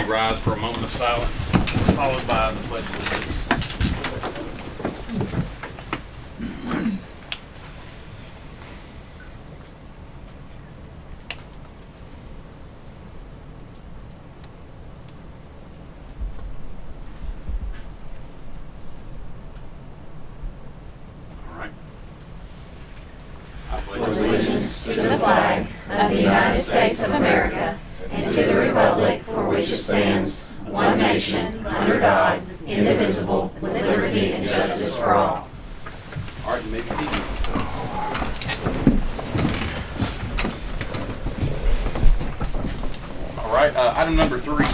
Rise for a moment of silence, followed by the pledge of allegiance. All right. I pledge Allegiance to the flag of the United States of America and to the republic for which it stands, one nation, under God, indivisible, with liberty and justice for all. All right, you may be seated. All right, item number 3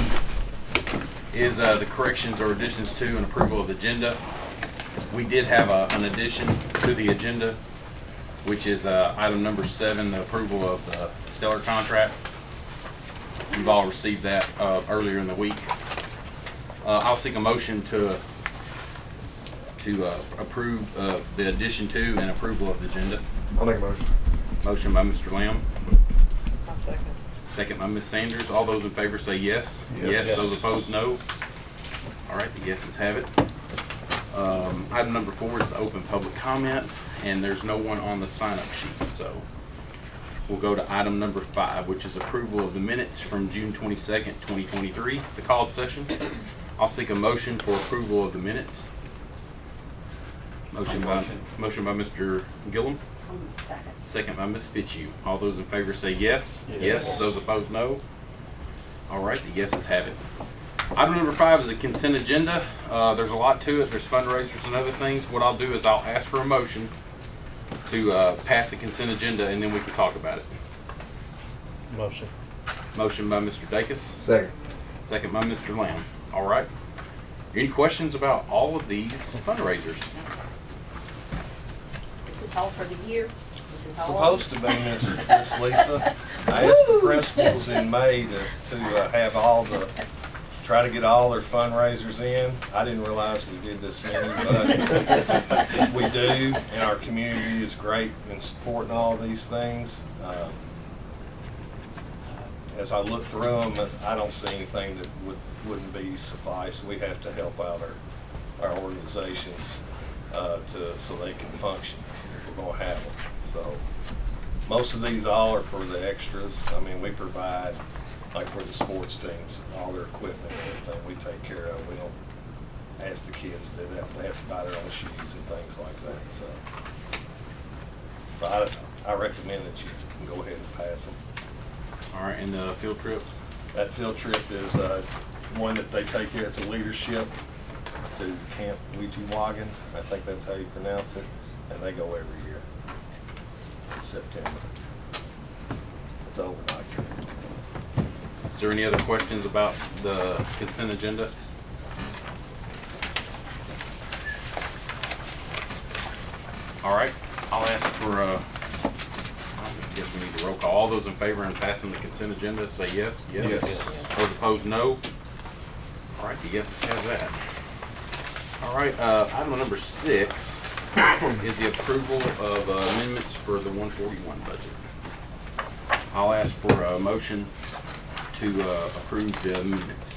is the corrections or additions to and approval of the agenda. We did have an addition to the agenda, which is item number 7, the approval of the Stellar contract. You've all received that earlier in the week. I'll seek a motion to approve the addition to and approval of the agenda. I'll make a motion. Motion by Mr. Lamb. I'll second. Second by Ms. Sanders. All those in favor say yes. Yes. Yes. Those opposed, no. All right, the yeses have it. Item number 4 is the open public comment, and there's no one on the sign-up sheet, so we'll go to item number 5, which is approval of the minutes from June 22nd, 2023, the called session. I'll seek a motion for approval of the minutes. Motion by Mr. Gillum. Second. Second by Ms. Fitzhugh. All those in favor say yes. Yes. Those opposed, no. All right, the yeses have it. Item number 5 is the consent agenda. There's a lot to it. There's fundraisers and other things. What I'll do is I'll ask for a motion to pass the consent agenda, and then we can talk about it. Motion. Motion by Mr. Dacus. Second. Second by Mr. Lamb. All right. Any questions about all of these fundraisers? Is this all for the year? Is this all? Supposed to be, Miss Lisa. I asked the principals in May to have try to get all their fundraisers in. I didn't realize we did this many, but we do, and our community is great in supporting all of these things. As I look through them, I don't see anything that wouldn't be suffice. We have to help out our organizations so they can function if we're going to have them. So most of these all are for the extras. I mean, we provide, like for the sports teams, all their equipment and everything we take care of. We don't ask the kids to do that. They have to buy their own shoes and things like that. So I recommend that you can go ahead and pass them. All right, and the field trip? That field trip is one that they take here. It's a leadership to Camp Ouija-Wagon. I think that's how you pronounce it. And they go every year in September. It's overnight. Is there any other questions about the consent agenda? All right, I'll ask for I guess we need to roll call. All those in favor in passing the consent agenda say yes. Yes. Those opposed, no. All right, the yeses have that. All right, item number 6 is the approval of amendments for the 141 budget. I'll ask for a motion to approve the amendments.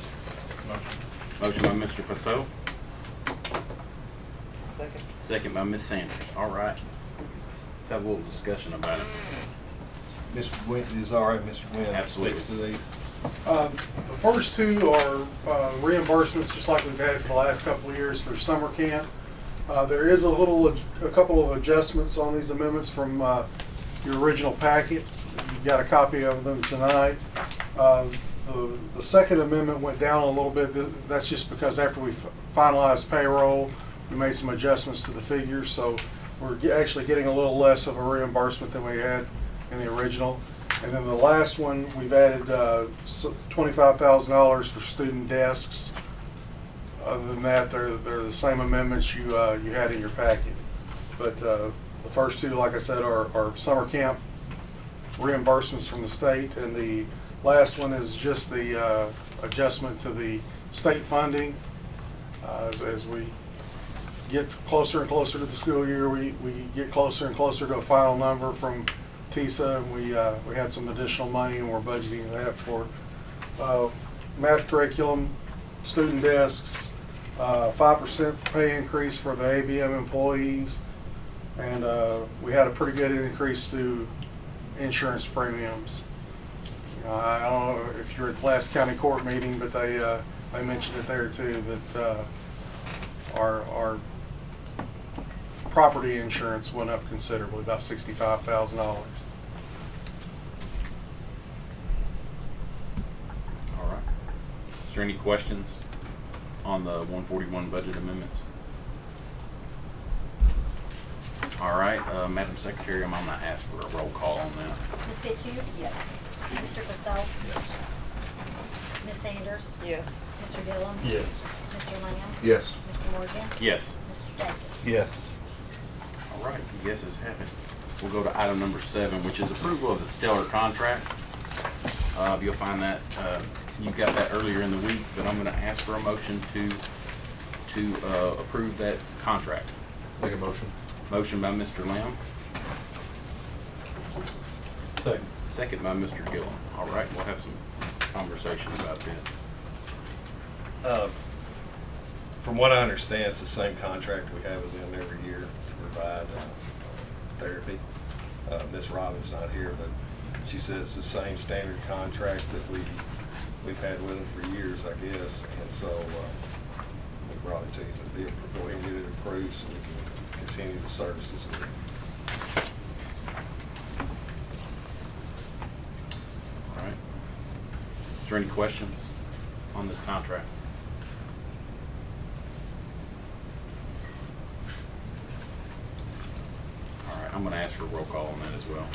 Motion by Mr. Passau. Second. Second by Ms. Sanders. All right. Let's have a little discussion about it. Mr. Wynn, is all right, Mr. Wynn? Absolutely. Speaks to these. The first 2 are reimbursements, just like we've had for the last couple of years for summer camp. There is a couple of adjustments on these amendments from your original packet. You've got a copy of them tonight. The second amendment went down a little bit. That's just because after we finalized payroll, we made some adjustments to the figures, so we're actually getting a little less of a reimbursement than we had in the original. And then the last one, we've added $25,000 for student desks. Other than that, they're the same amendments you had in your packet. But the first 2, like I said, are summer camp reimbursements from the state, and the last one is just the adjustment to the state funding. As we get closer and closer to the school year, we get closer and closer to a final number from TISA, and we had some additional money, and we're budgeting that for math curriculum, student desks, 5% pay increase for the ABM employees, and we had a pretty good increase through insurance premiums. I don't know if you were at the last county court meeting, but they mentioned it there too, that our property insurance went up considerably, about $65,000. All right. Is there any questions on the 141 budget amendments? All right, Madam Secretary, I'm gonna ask for a roll call on that. Ms. Fitzhugh? Yes. Mr. Basso? Yes. Ms. Sanders? Yes. Mr. Dillon? Yes. Mr. Lamb? Yes. Mr. Morgan? Yes. Mr. Davis? Yes. All right, the yeses have it. We'll go to item number 7, which is approval of the Stellar contract. You'll find that, you got that earlier in the week, but I'm gonna ask for a motion to approve that contract. Make a motion. Motion by Mr. Lamb, Second. second by Mr. Gillum. All right, we'll have some conversation about this. From what I understand, it's the same contract we have with them every year to provide therapy. Ms. Robbins not here, but she says it's the same standard contract that we've had with them for years, I guess. And so we brought it to you to go ahead and get it approved so we can continue the services with them. All right. Is there any questions on this contract? All right, I'm going to ask for a roll call on that as well.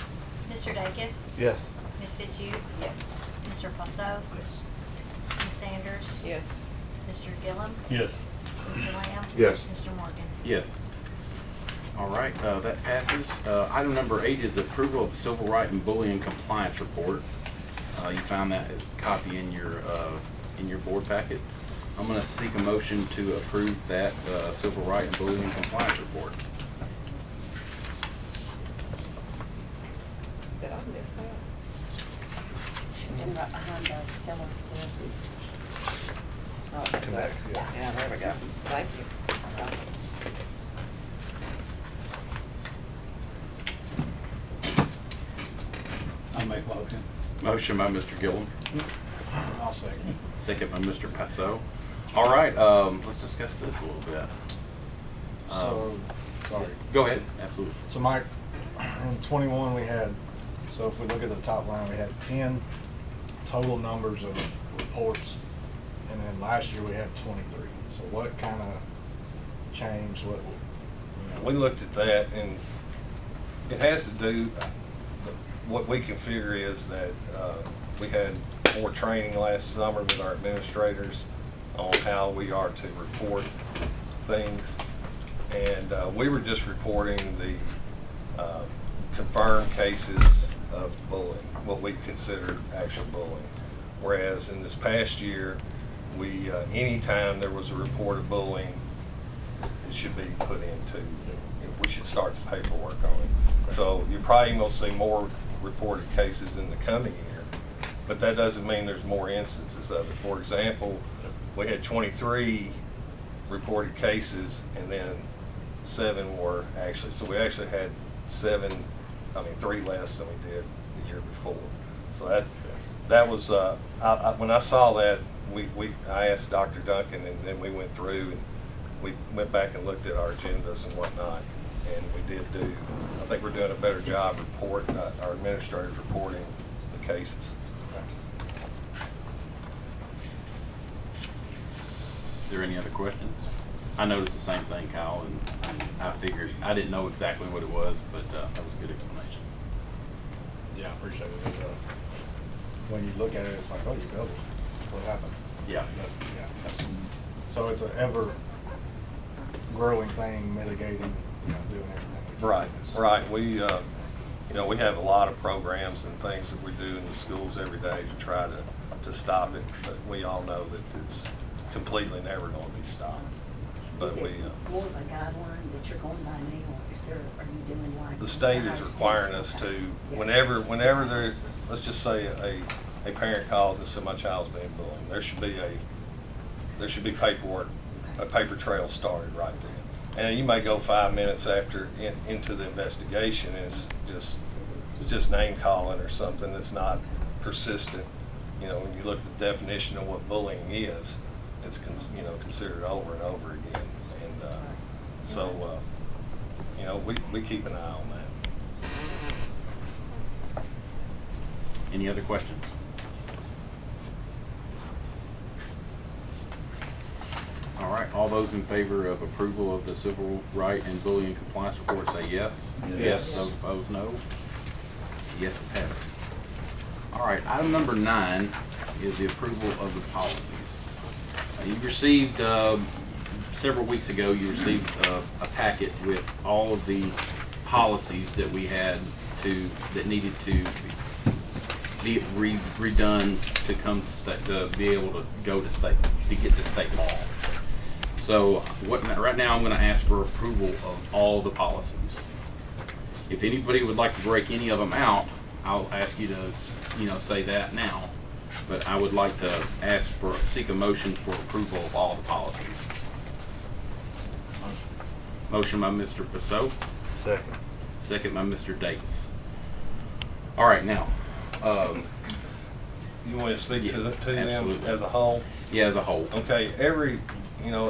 Mr. Dacus? Yes. Ms. Fitzhugh? Yes. Mr. Basso? Yes. Ms. Sanders? Yes. Mr. Gillum? Yes. Mr. Lamb? Yes. Mr. Morgan? Yes. All right, that passes. Item number 8 is approval of civil right and bullying compliance report. You found that as a copy in your board packet. I'm going to seek a motion to approve that civil right and bullying compliance report. Did I miss that? And right behind the Stewart. Oh, it's Connect, yeah. Yeah, there we go. Thank you. I'll make motion. Motion by Mr. Gillum, I'll second. second by Mr. Passau. All right, let's discuss this a little bit. So, sorry. Go ahead, absolutely. So Mike, in 21 we had, so if we look at the top line, we had 10 total numbers of reports. And then last year we had 23. So what kind of changed? What, We looked at that, and it has to do, what we can figure is that we had more training last summer with our administrators on how we are to report things. And we were just reporting the confirmed cases of bullying, what we consider actual bullying. Whereas in this past year, we, anytime there was a report of bullying, it should be put into, we should start the paperwork on it. So you're probably going to see more reported cases in the coming year, but that doesn't mean there's more instances of it. For example, we had 23 reported cases, and then 7 were actually, so we actually had 3 less than we did the year before. So that was, when I saw that, I asked Dr. Duncan, and then we went through and we went back and looked at our agendas and whatnot, and we did do, I think we're doing a better job our administrators reporting the cases. Is there any other questions? I noticed the same thing, Kyle, and I figured, I didn't know exactly what it was, but that was a good explanation. yeah, I appreciate it. When you look at it, it's like, oh, you doubled. What happened? Yeah. But, yeah, so it's an ever growing thing, mitigating, doing everything. we can. Right. We, we have a lot of programs and things that we do in the schools every day to try to stop it, but we all know that it's completely never going to be stopped. But Is it more of a guideline that you're going by now, or is there, are you doing like? the state is requiring us to, whenever there, let's just say a a parent calls and said my child's being bullied, there should be paperwork, a paper trail started right then. And you may go 5 minutes after into the investigation, and it's just name calling or something that's not persistent. You know, when you look at the definition of what bullying is, it's considered over and over again. And so we keep an eye on that. Any other questions? All right, all those in favor of approval of the civil right and bullying compliance report say yes. Yes. Those opposed, no. Yes, it's have it. All right, item number 9 is the approval of the policies. You received, several weeks ago, you received a packet with all of the policies that we had that needed to be redone to come to state, to be able to go to state, to get to state law. So right now I'm going to ask for approval of all the policies. If anybody would like to break any of them out, I'll ask you to, say that now. But I would like to seek a motion for approval of all the policies. Motion by Mr. Passot. Second. Second by Mr. Davis. All right, now. You want to speak to them absolutely. as a whole? Yeah, as a whole. Okay,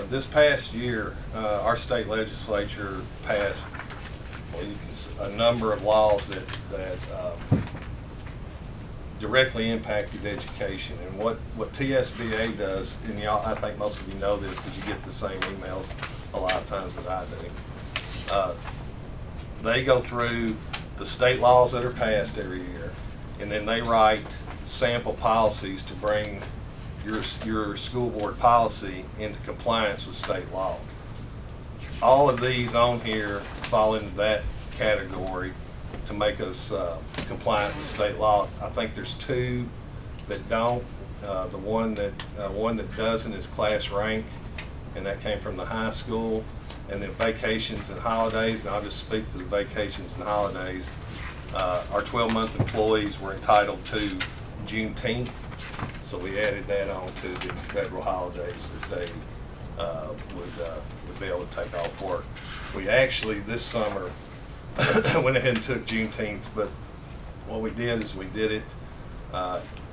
this past year, our state legislature passed a number of laws that directly impacted education. And what TSBA does, and I think most of you know this because you get the same emails a lot of times that I do. They go through the state laws that are passed every year, and then they write sample policies to bring your school board policy into compliance with state law. All of these on here fall into that category to make us compliant with state law. I think there's 2 that don't. The one that doesn't is class rank, and that came from the high school. And then vacations and holidays, and I'll just speak to the vacations and holidays. Our 12-month employees were entitled to Juneteenth, so we added that on to the federal holidays that they would be able to take off work. We actually, this summer, went ahead and took Juneteenth, but what we did is we did it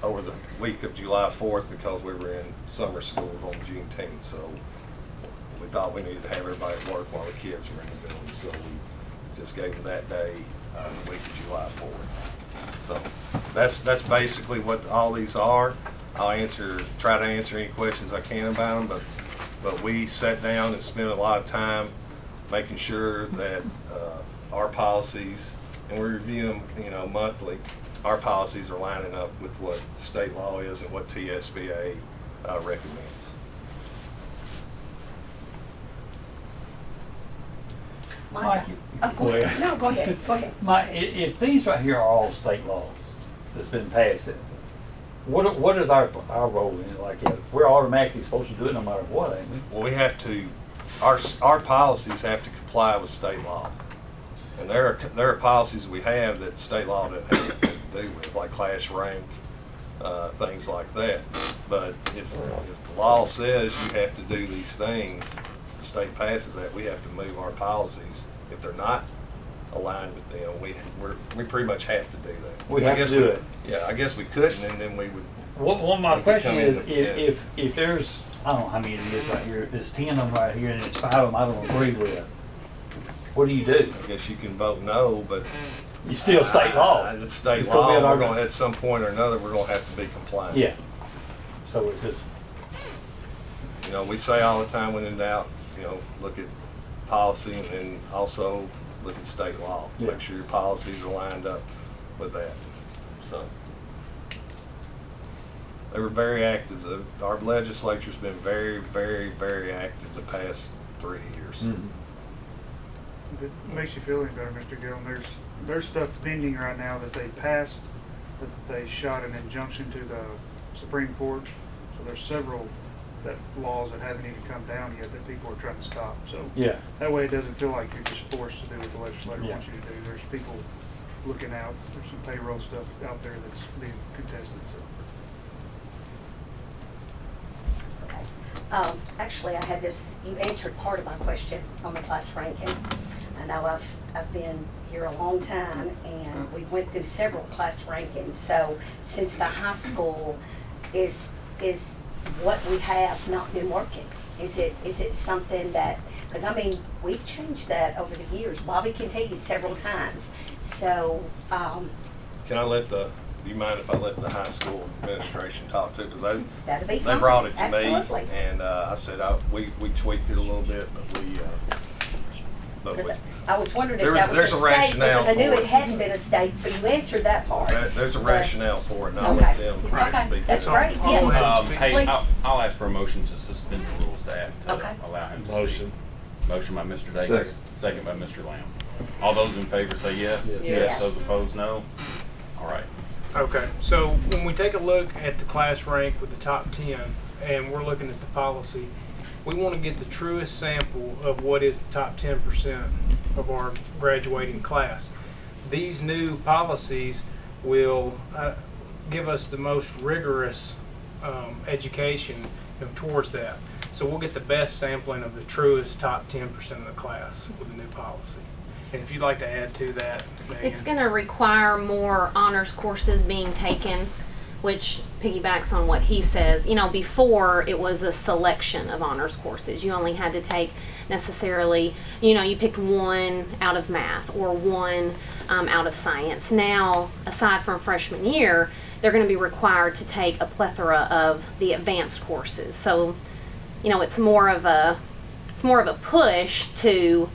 over the week of July 4th because we were in summer school on Juneteenth, so we thought we needed to have everybody at work while the kids were in the building, so we just gave them that day, the week of July 4th. So that's basically what all these are. I'll try to answer any questions I can about them, but we sat down and spent a lot of time making sure that our policies, and we review them, monthly. Our policies are lining up with what state law is and what TSBA recommends. Mike, Go ahead. No, go ahead, go ahead. Mike, if these right here are all state laws that's been passed, what is our role in it? Like, we're automatically supposed to do it no matter what, ain't we? Well, we have to, our policies have to comply with state law. And there are policies we have that state law doesn't have anything to do with, like class rank, things like that. But if the law says you have to do these things, the state passes that, we have to move our policies. If they're not aligned with them, we pretty much have to do that. We have to do it. Yeah, I guess we couldn't, and then we would. Well, my we could question come is, in, if there's, I don't know how many it is right here, if there's 10 of them right here and it's 5 of them I don't agree with, what do you do? I guess you can vote no, but It's still state law. It's state It's still law. being We're argued. going at some point or another, we're going to have to be compliant. Yeah. So it's just, We say all the time when in doubt, look at policy and then also look at state law. Yeah. Make sure your policies are lined up with that. So they were very active. Our legislature's been very, very, very active the past 3 years. mm-hmm. If it makes you feel any better, Mr. Gill, there's stuff pending right now that they passed, that they shot an injunction to the Supreme Court. So there's several laws that haven't even come down yet that people are trying to stop. So Yeah. that way it doesn't feel like you're just forced to do what the legislature Yeah. wants you to do. There's people looking out. There's some payroll stuff out there that's being contested. So Actually, I had this, you answered part of my question on the class ranking. I know I've been here a long time, and we went through several class rankings. So since the high school, is what we have not been working? Is it something that, because I mean, we've changed that over the years. Bobby can tell you several times. So, Can I let do you mind if I let the high school administration talk too? Because that'd be they fine. brought it to Absolutely. me, and I said we tweaked it a little bit, but Because I was wondering if There's- that was there's a a state, rationale because I knew for it it. hadn't been a state, so you answered that part. there's a But- rationale for it, and I'll let them Okay, speak that's to great, it. yes. Hey, Please. I'll ask for a motion to suspend the rules to Okay. allow him to speak. Motion. Motion by Mr. Davis, second by Mr. Lamb. All those in favor say yes. Yes. Those opposed, no. All right. Okay, so when we take a look at the class rank with the top 10 and we're looking at the policy, we want to get the truest sample of what is the top 10% of our graduating class. These new policies will give us the most rigorous education towards that. So we'll get the best sampling of the truest top 10% of the class with the new policy. And if you'd like to add to that, Megan. It's going to require more honors courses being taken, which piggybacks on what he says. You know, before it was a selection of honors courses. You only had to take necessarily, you know, you picked one out of math or one out of science. Now, aside from freshman year, they're going to be required to take a plethora of the advanced courses. So, you know, it's more of a push to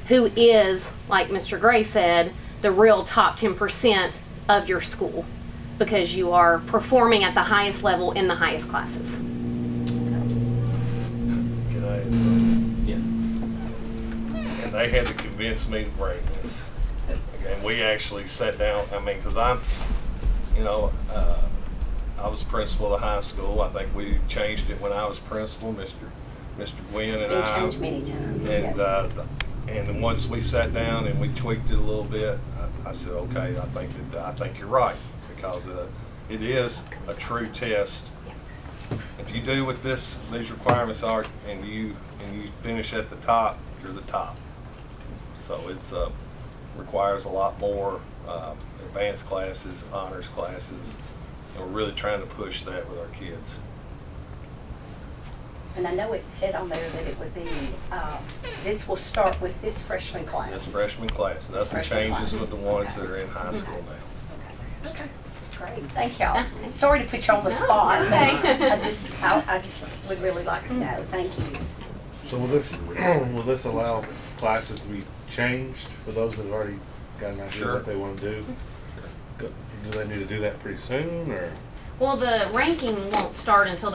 who is, like Mr. Gray said, the real top 10% of your school, because you are performing at the highest level in the highest classes. Can I add something? Yes. And they had to convince me to bring this. And we actually sat down, I mean, because I was principal of the high school. I think we changed it when I was principal, Mr. Gwynn It's and been I. changed many times, And, yes. and then once we sat down and we tweaked it a little bit, I said, okay, I think you're right, because it is a true test. If you do what these requirements are, and you finish at the top, you're the top. So it's requires a lot more advanced classes, honors classes, and we're really trying to push that with our kids. And I know it said on there that it would be, this will start with this freshman class. This freshman class, nothing freshman changes class. with the ones Okay. that are in high school now. Okay, great, thank y'all. Sorry to put you on the spot, but okay. I just would really like to know, thank you. So will this allow classes to be changed for those that have already got an idea Sure. what they want to do? Do they need to do that pretty soon, or? Well, the ranking won't start until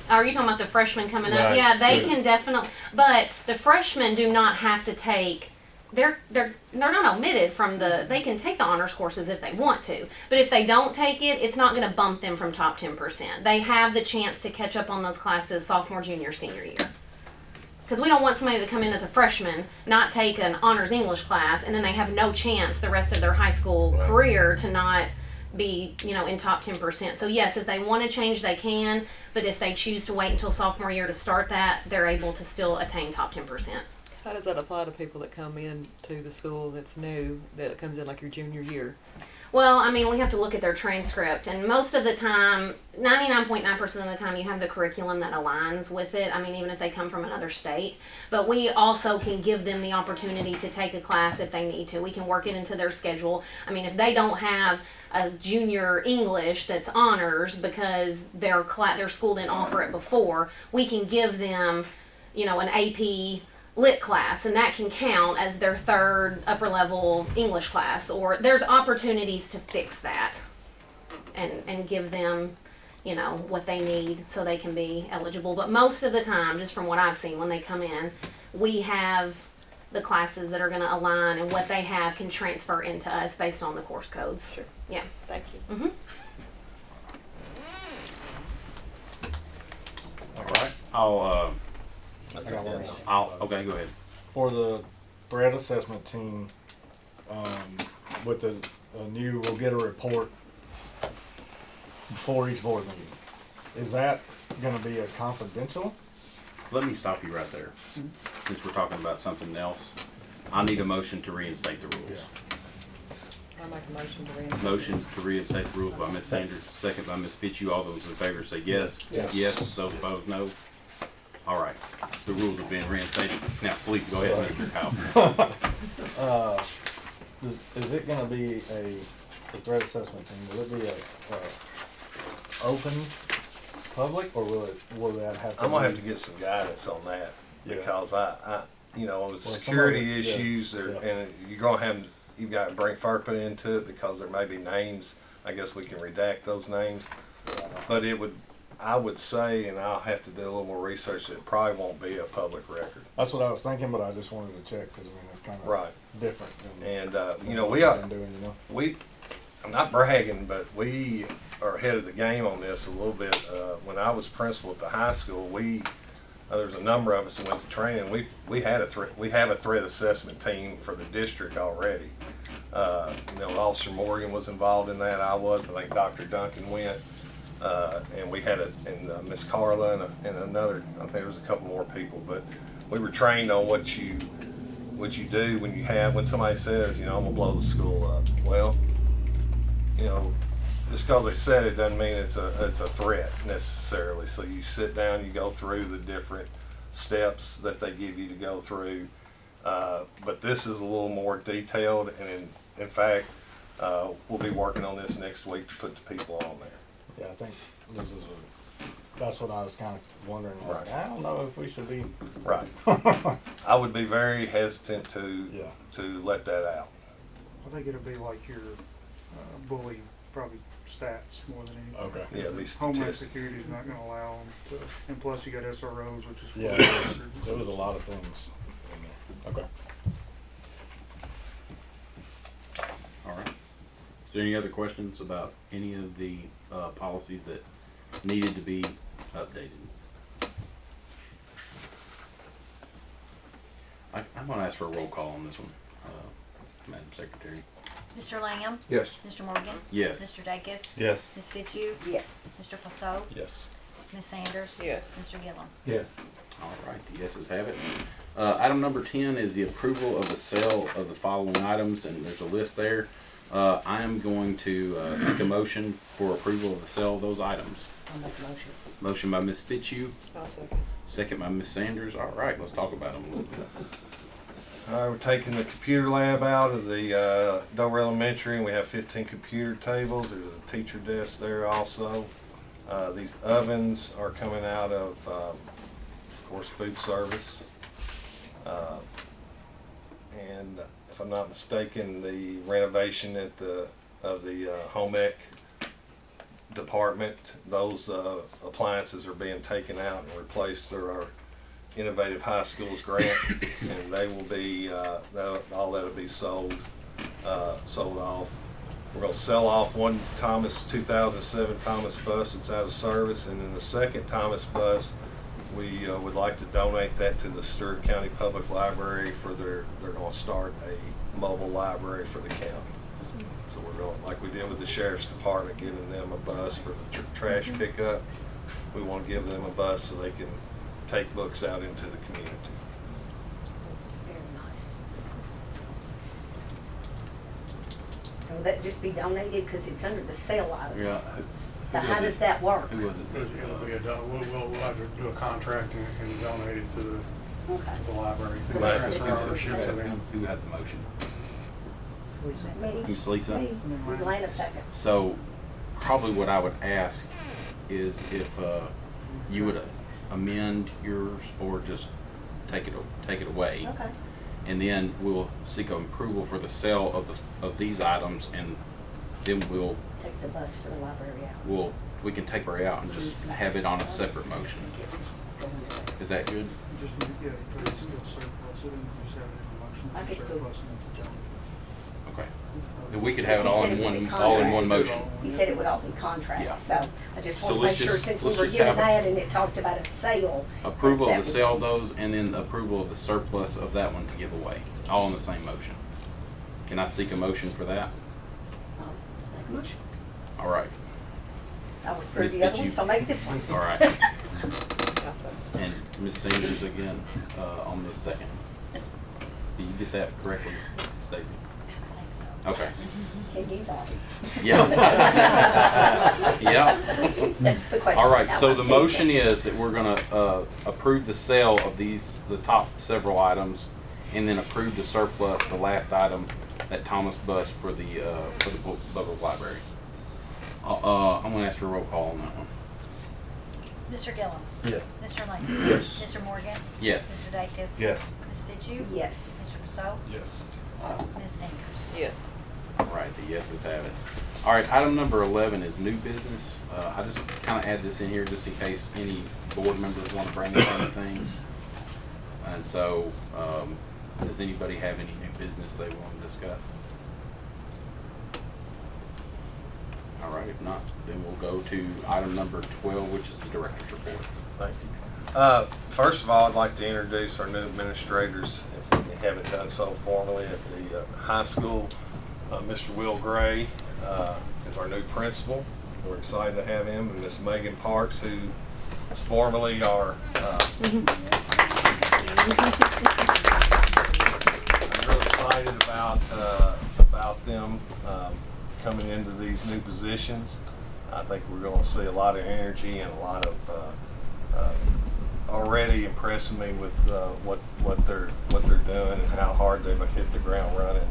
are you talking about the freshmen coming up? Right. Yeah, they Good. can definitely, but the freshmen do not have to take, they're not omitted from they can take the honors courses if they want to. But if they don't take it, it's not going to bump them from top 10%. They have the chance to catch up on those classes sophomore, junior, senior year. Because we don't want somebody to come in as a freshman, not take an honors English class, and then they have no chance the rest of their high school Right. career to not be, in top 10%. So yes, if they want to change, they can, but if they choose to wait until sophomore year to start that, they're able to still attain top 10%. How does that apply to people that come in to the school that's new, that it comes in like your junior year? Well, I mean, we have to look at their transcript, and most of the time, 99.9% of the time, you have the curriculum that aligns with it. I mean, even if they come from another state. But we also can give them the opportunity to take a class if they need to. We can work it into their schedule. I mean, if they don't have a junior English that's honors because their school didn't offer it before, we can give them, an AP lit class, and that can count as their third upper level English class. Or there's opportunities to fix that and give them what they need so they can be eligible. But most of the time, just from what I've seen when they come in, we have the classes that are going to align, and what they have can transfer into us based on the course codes. Sure. Yeah. Thank you. Mm-hmm. All right. I'll okay, go ahead. For the threat assessment team, with the we'll get a report before each board meeting. Is that gonna be a confidential? Let me stop you right there. Since we're talking about something else, I need a motion to reinstate the rules. I make a motion to reinstate. Motion to reinstate the rules by Ms. Sanders, second by Ms. Fitch. All those in favor say yes. Yes. Yes. Those opposed, no. All right. The rules have been reinstated. Now, please go ahead, Mr. Kyle. Is it gonna be the threat assessment team, will it be a open public, or will that have to I'm gonna be- have to get some guidance on that, Yeah. because I with Well, security some of it, yeah, issues, yeah. and you've got to bring FERPA into it, because there may be names, I guess we can redact those names. But I would say, and I'll have to do a little more research, it probably won't be a public record. That's what I was thinking, but I just wanted to check, because I mean, it's kind of Right. different than And, what we we've are, been doing, you know? I'm not bragging, but we are ahead of the game on this a little bit. When I was principal at the high school, there's a number of us that went to training. We have a threat assessment team for the district already. Officer Morgan was involved in that. I think Dr. Duncan went, and we had Miss Carla and another. I think there was a couple more people, but we were trained on what you do when somebody says, I'm gonna blow the school up. Well, just because they said it doesn't mean it's a threat necessarily. So you sit down, you go through the different steps that they give you to go through. But this is a little more detailed, and in fact, we'll be working on this next week to put the people on there. Yeah, I think that's what I was kind of wondering, like, Right. I don't know if we should be. Right. I would be very hesitant Yeah. to let that out. I think it'll be like your bully, probably stats more than anything. Okay. Yeah, at least Homeland statistics. Security is not gonna allow them to, and plus you got SROs, which is. Yeah, there was a lot of things in there. Okay. All right. Is there any other questions about any of the policies that needed to be updated? I'm going to ask for a roll call on this one, Madam Secretary. Mr. Lamb? Yes. Mr. Morgan? Yes. Mr. Dacus? Yes. Ms. Fitzhugh? Yes. Mr. Passo? Yes. Ms. Sanders? Yes. Mr. Gillum? Yeah. All right, the yeses have it. Item number 10 is the approval of the sale of the following items, and there's a list there. I am going to seek a motion for approval of the sale of those items. I'll make a motion. Motion by Ms. Fitzhugh, I'll second. second by Ms. Sanders. All right, let's talk about them a little bit. All right, we're taking the computer lab out of the Dover Elementary, and we have 15 computer tables. There's a teacher desk there also. These ovens are coming out of course, food service. And if I'm not mistaken, the renovation of the home ec department, those appliances are being taken out and replaced through our Innovative High Schools grant, and they will be all that'll be sold off. We're going to sell off one 2007 Thomas bus that's out of service, and then the second Thomas bus, we would like to donate that to the Stewart County Public Library they're going to start a mobile library for the county. So we're going, like we did with the Sheriff's Department, giving them a bus for the trash pickup. We want to give them a bus so they can take books out into the community. Very nice. Will that just be donated because it's under the sale items? Yeah. So how does that work? Who was It'll it? be we'll have to do a contract and donate it to Okay. the library. Right. Transfer ownership to them. Who had the motion? Me, Who's Lisa? me, Lana second. So probably what I would ask is if you would amend yours or just take it away. Okay. And then we'll seek approval for the sale of these items, and then Take the bus for the library out. we can take her out and just have it on a separate motion. Is that good? Just, yeah, but it's still surplus, it and just have it in the motion. I could still- Surplus and then Okay. Then we could have it He all said in it would be one motion. He said it would all be contract, Yeah. so I just So want to make let's sure, just- since we let's were just given have that and it talked about a sale. Approval that of the would- sale of those, and then approval of the surplus of that one to give away, all in the same motion. Can I seek a motion for that? Make a motion. All right. I would approve Ms. the other one, Fitzhugh. so make this one. All right. And Ms. Sanders again, on the second. Did you get that correctly, Stacy? Okay. Anybody? Yeah. Yeah. That's the question. All right, That so one, the too. motion is that we're gonna, approve the sale of the top several items, and then approve the surplus, the last item that Thomas bust for the public library. I'm gonna ask for a roll call on that one. Mr. Gillum? Yes. Mr. Lane? Yes. Mr. Morgan? Yes. Mr. Dacus? Yes. Ms. Stewart? Yes. Mr. Rousseau? Yes. Ms. Sanders? Yes. All right, the yeses have it. All right, item number 11 is new business. I just kind of add this in here just in case any board members want to bring up anything. And so, does anybody have any new business they want to discuss? All right, if not, then we'll go to item number 12, which is the director's report. Thank you. First of all, I'd like to introduce our new administrators, if we haven't done so formally, at the high school. Mr. Will Gray is our new principal. We're excited to have him, and Miss Megan Parks, who is formerly our I'm really excited about them coming into these new positions. I think we're going to see a lot of energy and a lot of already impressing me with what they're doing and how hard they've hit the ground running,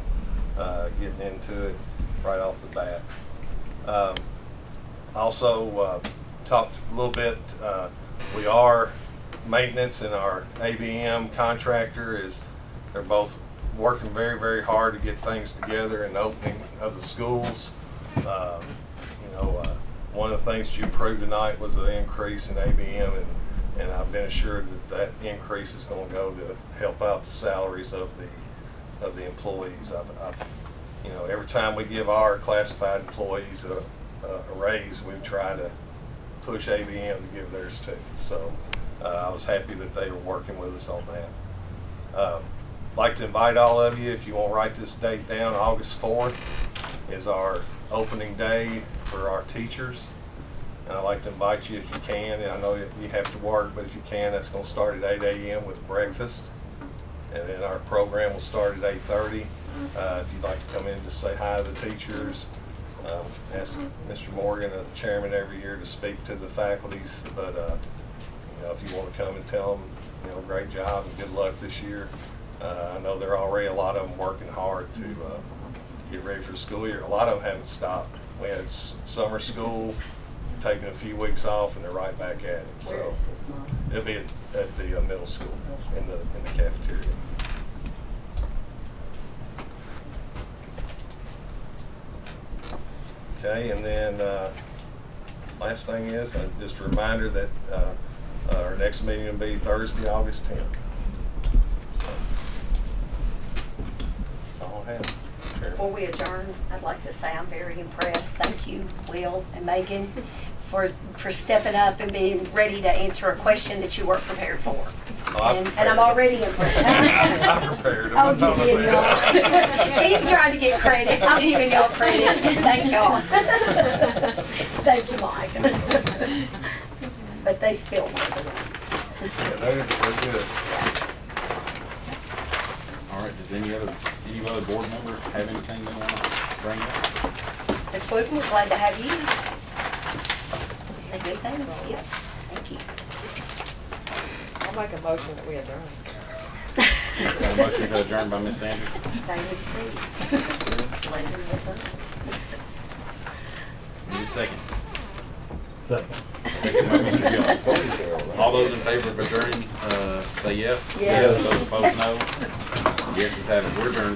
getting into it right off the bat. Also talked a little bit. We are maintenance and our ABM contractor they're both working very, very hard to get things together and opening of the schools. One of the things you proved tonight was the increase in ABM, and I've been assured that increase is going to go to help out the salaries of the employees. Every time we give our classified employees a raise, we try to push ABM to give theirs too. So I was happy that they were working with us on that. I'd like to invite all of you, if you want to write this date down, August 4th is our opening day for our teachers. And I'd like to invite you if you can, and I know you have to work, but if you can, that's going to start at 8 a.m. with breakfast. And then our program will start at 8:30. If you'd like to come in, just say hi to the teachers. Ask Mr. Morgan, the chairman, every year to speak to the faculties. But if you want to come and tell them, great job and good luck this year. I know there are already a lot of them working hard to get ready for the school year. A lot of them haven't stopped. We had summer school, taking a few weeks off, and they're right back at it. Where So is this, Mom? it'll be at the middle school in the cafeteria. Okay, and then last thing is just a reminder that our next meeting will be Thursday, August 10th. So, that's all I have. Before we adjourn, I'd like to say I'm very impressed. Thank you, Will and Megan, for stepping up and being ready to answer a question that you weren't prepared for. And I'm already impressed. I'm prepared. Oh, you did not. He's trying to get credit. I'm giving y'all credit. Thank y'all. Thank you, Mike. But they still were the ones. Yeah, they're good. Yes. All right, does any other board member have anything they want to bring up? Ms. Wootton, we're glad to have you. Good things, yes. Thank you. I'll make a motion that we adjourn. Got a motion to adjourn by Ms. Sanders. They need to see. Legend is Need a second. Second. Second by Mr. Gillum. All those in favor of adjourning, say yes. Yes. Those opposed, no. Yeses have it. We're adjourned.